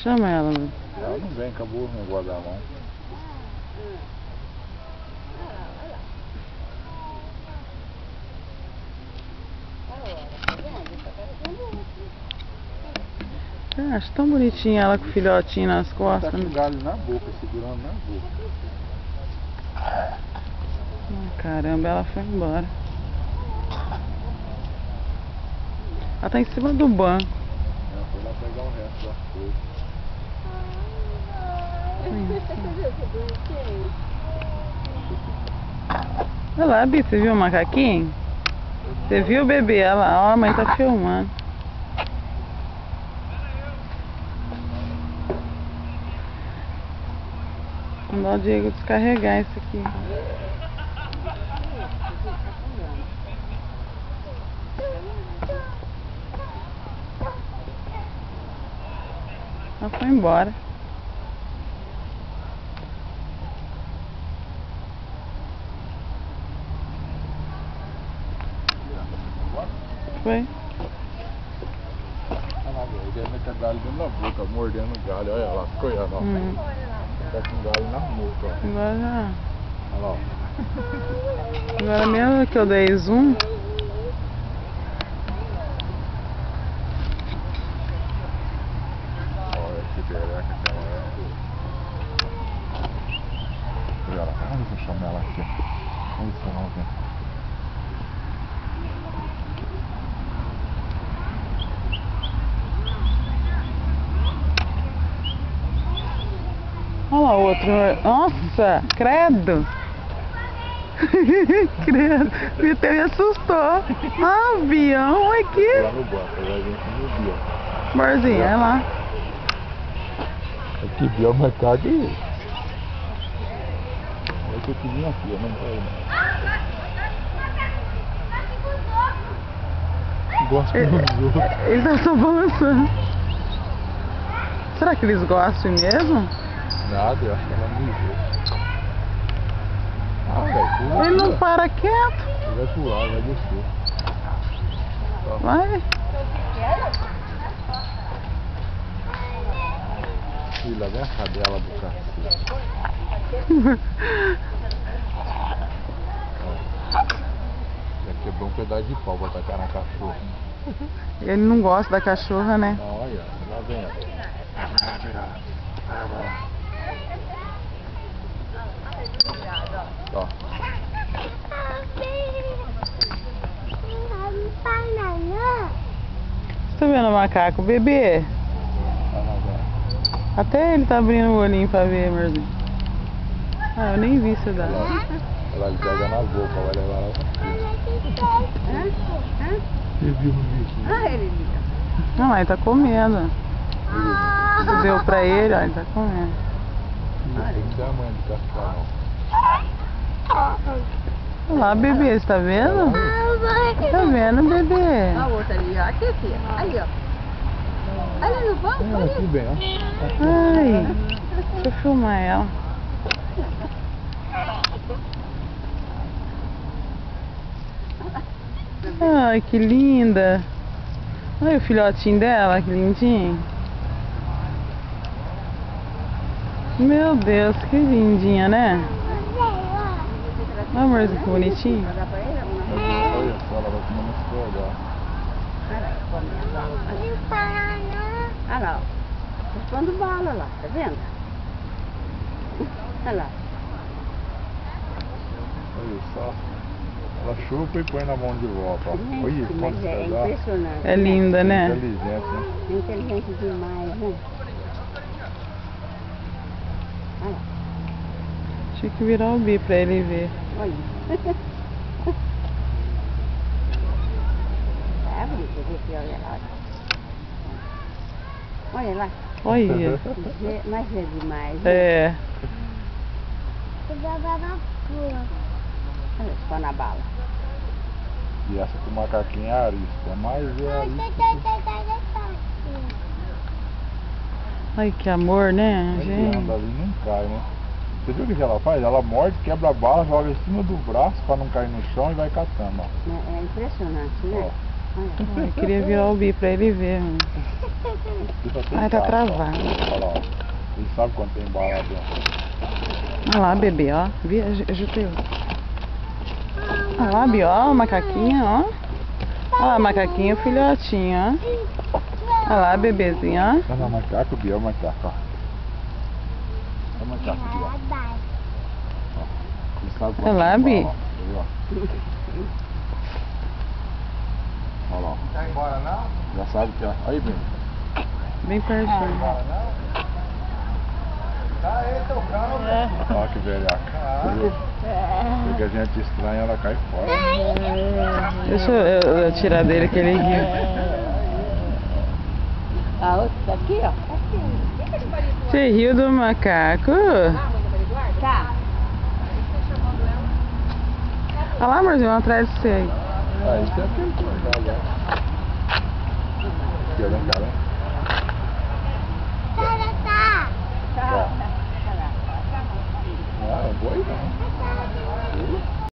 Chama ela, mano. Ela não vem, acabou o negócio da mão. Eu acho tão bonitinha ela com o filhotinho nas costas. Tá com o galho na boca, segurando na boca. Caramba, ela foi embora. Ela tá em cima do banco. Ela foi lá pegar o resto das coisas. Olha lá, Bi, você viu o macaquinho? Você viu o bebê? Olha lá, ó, a mãe tá filmando. Vou mandar o Diego descarregar isso aqui. Ela foi embora. Foi? Olha lá, ele deve meter galho dentro da boca, mordendo o galho. Olha lá, ficou olhando, ó. Tá com galho na boca, ó. Agora já. Olha lá, ó. Agora mesmo que eu dei zoom. Olha que bereca que ela é. Olha ela, deixa eu chamar ela aqui. Olha isso, não, vem. Olha lá o outro. Nossa, credo. Credo. Até me assustou. Ah, avião aqui. Lá no banco, vai vir aqui no Biel. Borzinho, olha lá. Aqui, Biel, mas tá aqui. Olha que eu te vim aqui, eu não tô aí. Gosto dos outros. Ele tá só balançando. Será que eles gostam mesmo? Nada, eu acho que ela mijou. Ah, velho, Ele não para quieto. Ele vai pular, vai descer. Ó. Vai. Filha, vem a cadela do cacete. Já quebrou um pedaço de pau pra tacar na cachorra. Ele não gosta da cachorra, né? Não, olha, lá vem ela. Ó. Você tá vendo o macaco, bebê? Até ele tá abrindo o olhinho pra ver, amorzinho. Ah, eu nem vi isso daí. Ela pega na boca, vai levar ela pra cima. Você viu o bicho? Ah, ele liga. Não, ele tá comendo. Você deu pra ele, ó, ele tá comendo. Não tem que ser a mãe de cascar, não. Olha lá, bebê, você tá vendo? Tá vendo, bebê? A outra ali, ó. Aqui, filha. Aí, ó. Ali no banco, Ah, ali. tudo bem, ó. Ai, deixa eu filmar ela. Ai, que linda. Olha o filhotinho dela, que lindinho. Meu Deus, que lindinha, né? Olha, amorzinho, que bonitinho. Vai dar pra ele? Olha só, ela vai comer nesse lugar. Ah, lá, ó. Tá pondo bala lá, tá vendo? Olha lá. Olha só. Ela chupa e põe na mão de volta, ó. Olha Gente, isso, mas quanto é pedaço. impressionante. É linda, né? Inteligente, né? É inteligente demais, né? Olha lá. Tinha que virar o bi pra ele ver. Olha. Tá bonito, olha lá. Olha lá. Olha. Mas é demais, né? É. Olha só na bala. E essa com o macaquinho é arisca, mas é arisca. Ai, que amor, né, Quem gente? anda ali não cai, né? Você viu o que ela faz? Ela morde, quebra a bala, joga em cima do braço pra não cair no chão e vai catando, ó. É impressionante, né? Ó. Eu queria virar o Bi pra ele ver. Mano. Ai, tá travado. Olha lá, ó. Ele sabe quando tem bala lá dentro. Olha lá, bebê, ó. Vi, ajudei. Olha lá, Bi, ó, o macaquinho, ó. Olha lá, macaquinho, filhotinho, ó. Olha lá, bebezinho, ó. Olha lá, macaco, Bia, o macaco, ó. Olha o macaco, Bia. Ó. Ele sabe quando Olha lá, tem Bi. bala, ó. Olha lá, ó. Tá embora não? Já sabe que, ó. Aí, bem. Bem pertinho. Tá aí, tocando. Olha que velhaca. Porque a gente estranha, ela cai fora. Deixa eu tirar dele que ele riu. A outra tá aqui, ó. Você riu do macaco? Tá. Olha lá, amorzinho, atrás de você aí. Aí tem aquele cortado lá. Aqui, ó, vem cá, vem. Ah, não vou aí não.